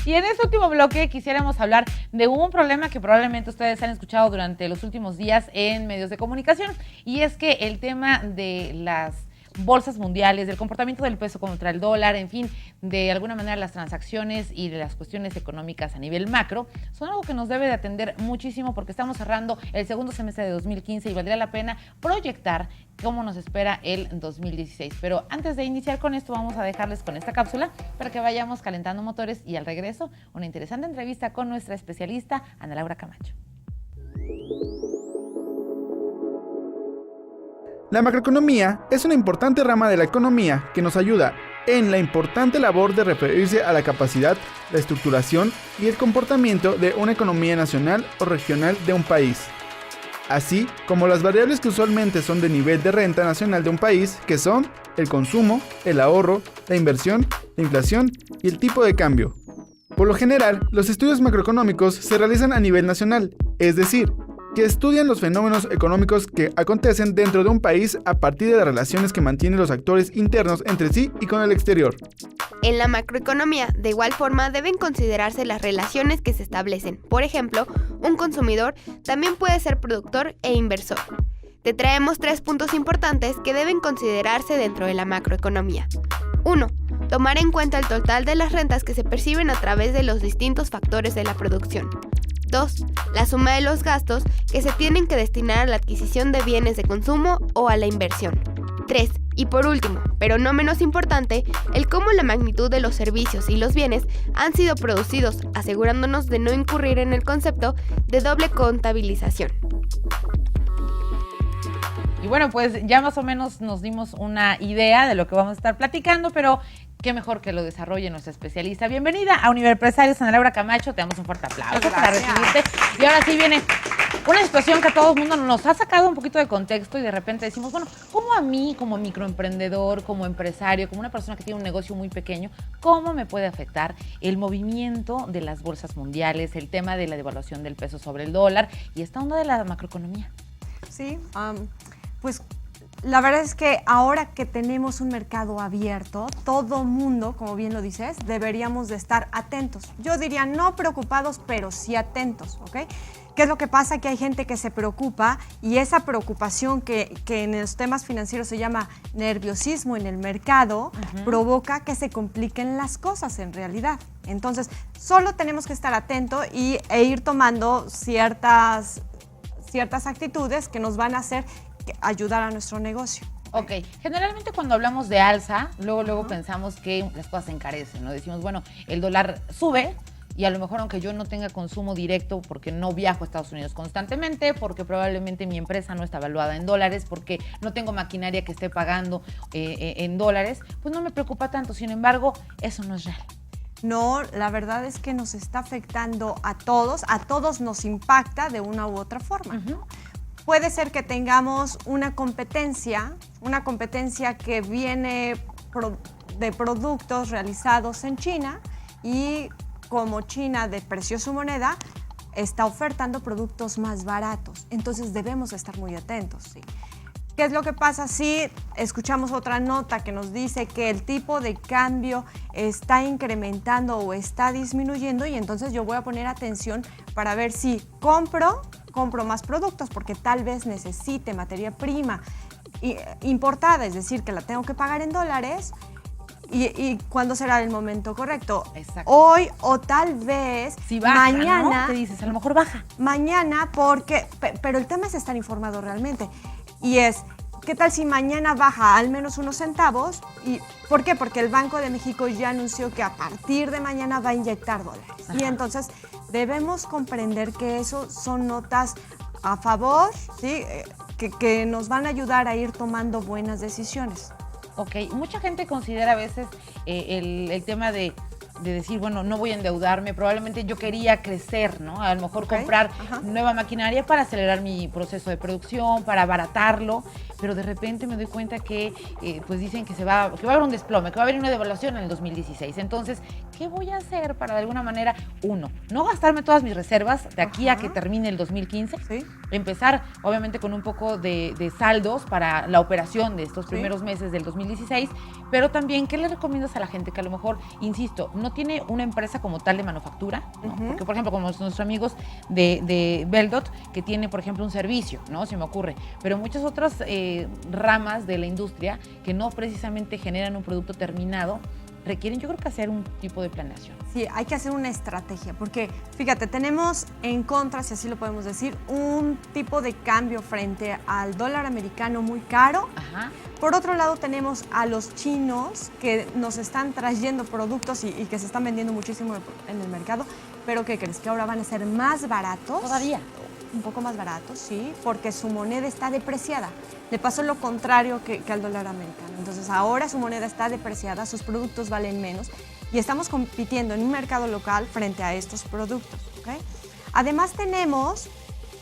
Y en este último bloque quisiéramos hablar de un problema que probablemente ustedes han escuchado durante los últimos días en medios de comunicación, y es que el tema de las bolsas mundiales, del comportamiento del peso contra el dólar, en fin, de alguna manera las transacciones y de las cuestiones económicas a nivel macro, son algo que nos debe de atender muchísimo porque estamos cerrando el segundo semestre de 2015 y valdría la pena proyectar cómo nos espera el 2016. Pero antes de iniciar con esto, vamos a dejarles con esta cápsula para que vayamos calentando motores y al regreso, una interesante entrevista con nuestra especialista, Ana Laura Camacho. La macroeconomía es una importante rama de la economía que nos ayuda en la importante labor de referirse a la capacidad, la estructuración y el comportamiento de una economía nacional o regional de un país, así como las variables que usualmente son de nivel de renta nacional de un país, que son el consumo, el ahorro, la inversión, la inflación y el tipo de cambio. Por lo general, los estudios macroeconómicos se realizan a nivel nacional, es decir, que estudian los fenómenos económicos que acontecen dentro de un país a partir de las relaciones que mantienen los actores internos entre sí y con el exterior. En la macroeconomía, de igual forma, deben considerarse las relaciones que se establecen. Por ejemplo, un consumidor también puede ser productor e inversor. Te traemos 3 puntos importantes que deben considerarse dentro de la macroeconomía. 1. Tomar en cuenta el total de las rentas que se perciben a través de los distintos factores de la producción. 2. La suma de los gastos que se tienen que destinar a la adquisición de bienes de consumo o a la inversión. 3. Y por último, pero no menos importante, el cómo la magnitud de los servicios y los bienes han sido producidos, asegurándonos de no incurrir en el concepto de doble contabilización. Y bueno, pues ya más o menos nos dimos una idea de lo que vamos a estar platicando, pero qué mejor que lo desarrolle nuestra especialista. Bienvenida a Univerpresarios, Ana Laura Camacho. Te damos un fuerte aplauso para recibirte. Y ahora sí viene una situación que a todo el mundo nos ha sacado un poquito de contexto y de repente decimos, bueno, ¿cómo a mí como microemprendedor, como empresario, como una persona que tiene un negocio muy pequeño, cómo me puede afectar el movimiento de las bolsas mundiales, el tema de la devaluación del peso sobre el dólar y esta onda de la macroeconomía? Sí, pues la verdad es que ahora que tenemos un mercado abierto, todo mundo, como bien lo dices, deberíamos de estar atentos. Yo diría no preocupados, pero sí atentos, ¿ok? ¿Qué es lo que pasa? Que hay gente que se preocupa y esa preocupación que en los temas financieros se llama nerviosismo en el mercado, provoca que se compliquen las cosas en realidad. Entonces, solo tenemos que estar atentos e ir tomando ciertas actitudes que nos van a hacer ayudar a nuestro negocio. Ok, generalmente cuando hablamos de alza, luego pensamos que las cosas se encarecen, ¿no? Decimos, bueno, el dólar sube y a lo mejor aunque yo no tenga consumo directo porque no viajo a Estados Unidos constantemente, porque probablemente mi empresa no está valuada en dólares, porque no tengo maquinaria que esté pagando en dólares, pues no me preocupa tanto. Sin embargo, eso no es real. No, la verdad es que nos está afectando a todos nos impacta de una u otra forma. Puede ser que tengamos una competencia que viene de productos realizados en China y como China depreció su moneda, está ofertando productos más baratos. Entonces debemos estar muy atentos, ¿sí? ¿Qué es lo que pasa si escuchamos otra nota que nos dice que el tipo de cambio está incrementando o está disminuyendo? Y entonces yo voy a poner atención para ver si compro más productos porque tal vez necesite materia prima importada, es decir, que la tengo que pagar en dólares. ¿Y cuándo será el momento correcto? Exacto. Hoy o tal vez si baja, mañana. ¿no? Te dices, a lo mejor baja. Mañana pero el tema es estar informado realmente. Y ¿qué tal si mañana baja al menos unos centavos? ¿Por qué? Porque el Banco de México ya anunció que a partir de mañana va a inyectar dólares. Ajá. Y entonces debemos comprender que eso son notas a favor, ¿sí? Que nos van a ayudar a ir tomando buenas decisiones. Ok, mucha gente considera a veces el tema de decir, bueno, no voy a endeudarme, probablemente yo quería crecer, ¿no? A lo mejor comprar nueva maquinaria para acelerar mi proceso de producción, para abaratarlo, pero de repente me doy cuenta que pues dicen que va a haber un desplome, que va a haber una devaluación en el 2016. Entonces, ¿qué voy a hacer para de alguna manera, uno, no gastarme todas mis reservas de aquí a que termine el 2015? ¿Sí? empezar obviamente con un poco de saldos para la operación de estos primeros meses del 2016, pero también, ¿qué le recomiendas a la gente que a lo mejor, insisto, no tiene una empresa como tal de manufactura, ¿no? Porque, por ejemplo, como nuestros amigos de Beldot, que tiene, por ejemplo, un servicio, ¿no? Se me ocurre, pero muchas otras ramas de la industria que no precisamente generan un producto terminado, requieren, yo creo que hacer un tipo de planeación. Sí, hay que hacer una estrategia, porque fíjate, tenemos en contra, si así lo podemos decir, un tipo de cambio frente al dólar americano muy caro. Ajá. Por otro lado, tenemos a los chinos que nos están trayendo productos y que se están vendiendo muchísimo en el mercado, pero ¿qué crees? Que ahora van a ser más baratos. Todavía. Un poco más baratos, sí, porque su moneda está depreciada. Le pasó lo contrario que al dólar americano. Entonces ahora su moneda está depreciada, sus productos valen menos y estamos compitiendo en un mercado local frente a estos productos. ¿Okay? Además tenemos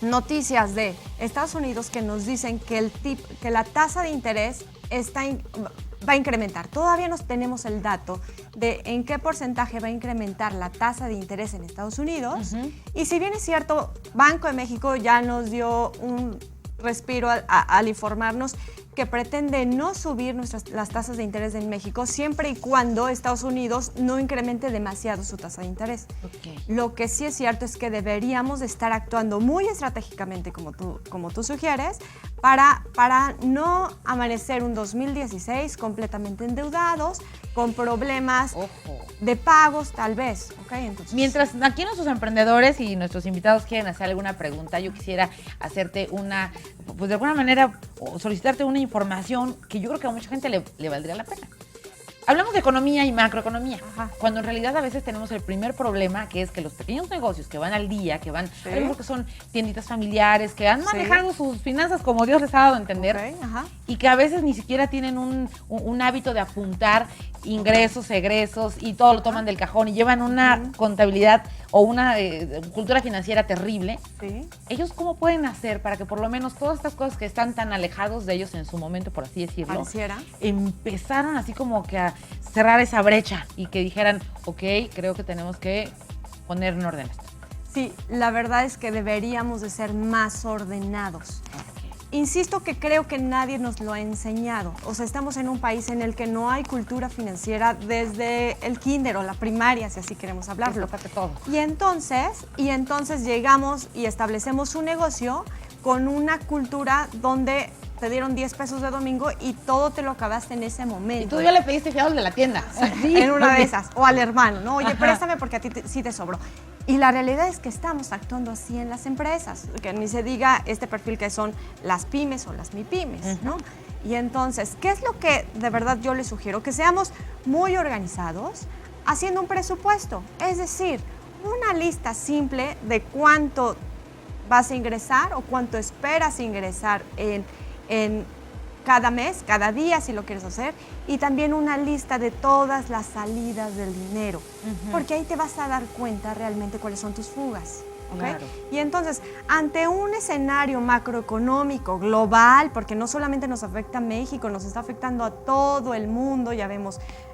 noticias de Estados Unidos que nos dicen que, que la tasa de interés va a incrementar. Todavía no tenemos el dato de en qué porcentaje va a incrementar la tasa de interés en Estados Unidos. Y si bien es cierto, Banco de México ya nos dio un respiro al informarnos que pretende no subir las tasas de interés en México siempre y cuando Estados Unidos no incremente demasiado su tasa de interés. Okay. Lo que sí es cierto es que deberíamos estar actuando muy estratégicamente, como tú sugieres, para no amanecer un 2016 completamente endeudados, con problemas de pagos tal vez. ¿Okay? Entonces, mientras aquí nuestros emprendedores y nuestros invitados quieren hacer alguna pregunta, yo quisiera hacerte pues de alguna manera, solicitarte una información que yo creo que a mucha gente le valdría la pena. Hablamos de economía y macroeconomía, cuando en realidad a veces tenemos el primer problema, que es que los pequeños negocios que van al día, que van, a lo mejor que son tienditas familiares, que han manejado sus finanzas como Dios les ha dado a entender, y que a veces ni siquiera tienen un hábito de apuntar ingresos, egresos, y todo lo toman del cajón y llevan una contabilidad o una cultura financiera terrible. ¿Ellos cómo pueden hacer para que por lo menos todas estas cosas que están tan alejados de ellos en su momento, por así decirlo, empezaron así como que a cerrar esa brecha y que dijeran, ok, creo que tenemos que poner en orden esto? Sí, la verdad es que deberíamos de ser más ordenados. Insisto que creo que nadie nos lo ha enseñado. O sea, estamos en un país en el que no hay cultura financiera desde el kinder o la primaria, si así queremos hablarlo. Todo. Y entonces llegamos y establecemos un negocio con una cultura donde te dieron 10 pesos de domingo y todo te lo acabaste en ese momento. Y tú ya le pediste fiados de la tienda. En una de esas. O al hermano, ¿no? Oye, préstame porque a ti sí te sobró. Y la realidad es que estamos actuando así en las empresas, que ni se diga este perfil que son las pymes o las MIPYMES, ¿no? Y entonces, ¿qué es lo que de verdad yo les sugiero? Que seamos muy organizados haciendo un presupuesto, es decir, una lista simple de cuánto vas a ingresar o cuánto esperas ingresar en cada mes, cada día, si lo quieres hacer, y también una lista de todas las salidas del dinero, porque ahí te vas a dar cuenta realmente cuáles son tus fugas. ¿Okay? Claro. Y entonces, ante un escenario macroeconómico global, porque no solamente nos afecta a México, nos está afectando a todo el mundo, ya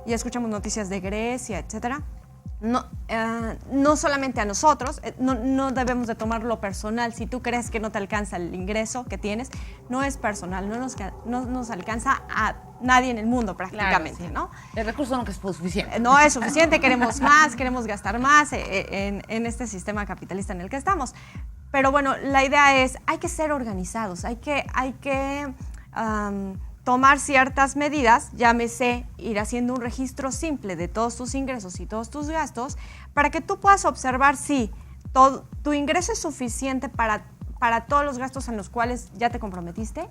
escuchamos noticias de Grecia, etcétera. No solamente a nosotros, no debemos de tomarlo personal. Si tú crees que no te alcanza el ingreso que tienes, no es personal, no nos alcanza a nadie en el mundo prácticamente, claro, sí. ¿No? El recurso no es suficiente. No es suficiente, queremos más, queremos gastar más en este sistema capitalista en el que estamos. Pero bueno, la idea es, hay que ser organizados, hay que tomar ciertas medidas, llámese ir haciendo un registro simple de todos tus ingresos y todos tus gastos, para que tú puedas observar si tu ingreso es suficiente para todos los gastos en los cuales ya te comprometiste,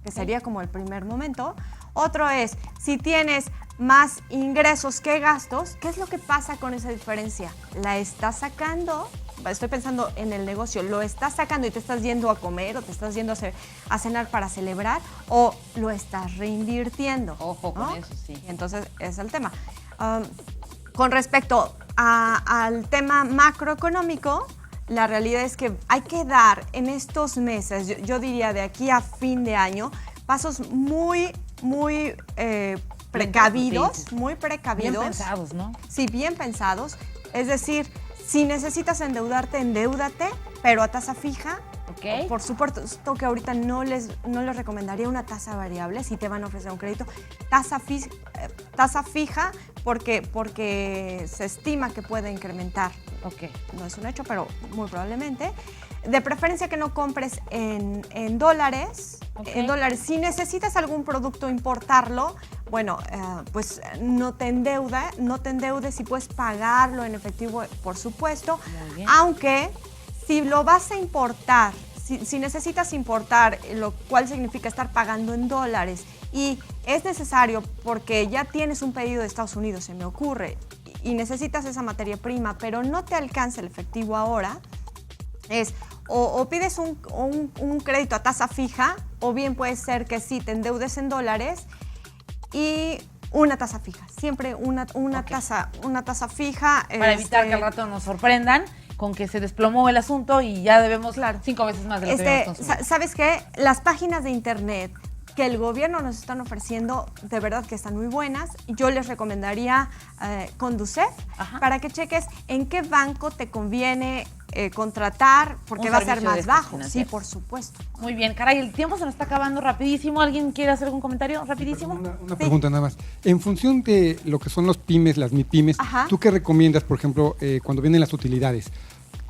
que sería como el primer momento. Otro es, si tienes más ingresos que gastos, ¿qué es lo que pasa con esa diferencia? ¿La estás sacando? Estoy pensando en el negocio, ¿lo estás sacando y te estás yendo a comer o te estás yendo a cenar para celebrar o lo estás reinvirtiendo? Ojo con eso, sí. Y entonces es el tema. Con respecto al tema macroeconómico, la realidad es que hay que dar en estos meses, yo diría de aquí a fin de año, pasos muy precavidos, muy precavidos. Bien pensados, ¿no? Sí, bien pensados. Es decir, si necesitas endeudarte, endeúdate, pero a tasa fija, Ok. Por supuesto que ahorita no les recomendaría una tasa variable si te van a ofrecer un crédito. Tasa fija porque se estima que puede incrementar. Ok. No es un hecho, pero muy probablemente. De preferencia que no compres en dólares. Ok. En dólares. Si necesitas algún producto, importarlo, bueno, pues no te endeudes y puedes pagarlo en efectivo, por supuesto. Muy bien. Aunque si lo vas a importar, si necesitas importar, lo cual significa estar pagando en dólares, y es necesario porque ya tienes un pedido de Estados Unidos, se me ocurre, y necesitas esa materia prima, pero no te alcanza el efectivo ahora, es o pides un crédito a tasa fija, o bien puede ser que sí te endeudes en dólares y una tasa fija. Siempre una tasa fija. Para evitar que al rato nos sorprendan con que se desplomó el asunto y ya debemos 5 veces más de lo que habíamos consumido. ¿Sabes qué? Las páginas de internet que el gobierno nos están ofreciendo, de verdad que están muy buenas. Yo les recomendaría Conducef para que cheques en qué banco te conviene contratar, porque va a ser más bajo. Sí, por supuesto. Muy bien, caray, el tiempo se nos está acabando rapidísimo. ¿Alguien quiere hacer algún comentario rapidísimo? Una pregunta nada más. En función de lo que son los pymes, las MIPYMES, Ajá. ¿tú qué recomiendas, por ejemplo, cuando vienen las utilidades?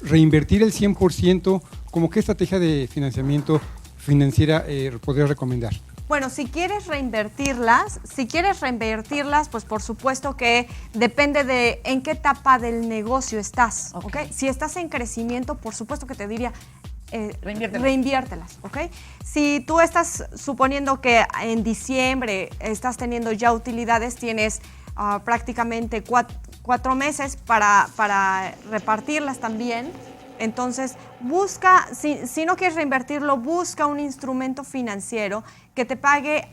¿Reinvertir el 100%? ¿Cómo qué estrategia de financiamiento financiera podrías recomendar? Bueno, si quieres reinvertirlas, pues por supuesto que depende de en qué etapa del negocio estás, ¿ok? Si estás en crecimiento, por supuesto que te diría reinviértelas, ¿ok? Si tú estás suponiendo que en diciembre estás teniendo ya utilidades, tienes prácticamente 4 meses para repartirlas también. Entonces, busca, si no quieres reinvertirlo, busca un instrumento financiero que te pague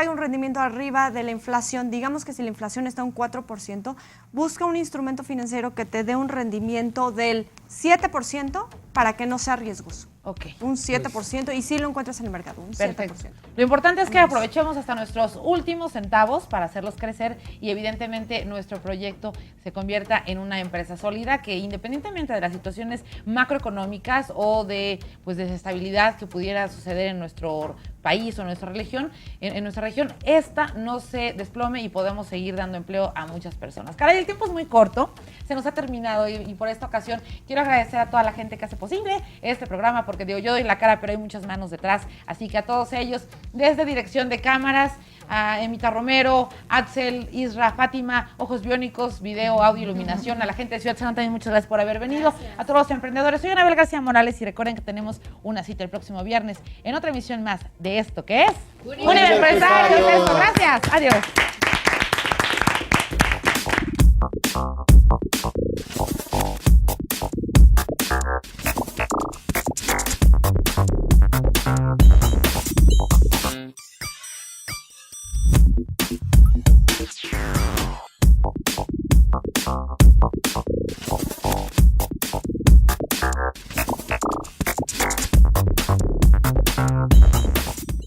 un rendimiento arriba de la inflación. Digamos que si la inflación está en un 4%, busca un instrumento financiero que te dé un rendimiento del 7% para que no sea riesgoso. Ok. Un 7%, y sí lo encuentras en el mercado, un Perfecto. 7%. Lo importante es que aprovechemos hasta nuestros últimos centavos para hacerlos crecer y evidentemente nuestro proyecto se convierta en una empresa sólida que, independientemente de las situaciones macroeconómicas o de desestabilidad que pudiera suceder en nuestro país o en nuestra región, esta no se desplome y podamos seguir dando empleo a muchas personas. Caray, el tiempo es muy corto, se nos ha terminado y por esta ocasión quiero agradecer a toda la gente que hace posible este programa, porque digo, yo doy la cara, pero hay muchas manos detrás, así que a todos ellos, desde dirección de cámaras, a Emita Romero, Axel, Isra, Fátima, Ojos Biónicos, video, audio, iluminación, a la gente de Ciudad San también muchas gracias por haber venido, a todos los emprendedores. Soy Anabel García Morales y recuerden que tenemos una cita el próximo viernes en otra emisión más de esto que es Universario. Gracias, adiós.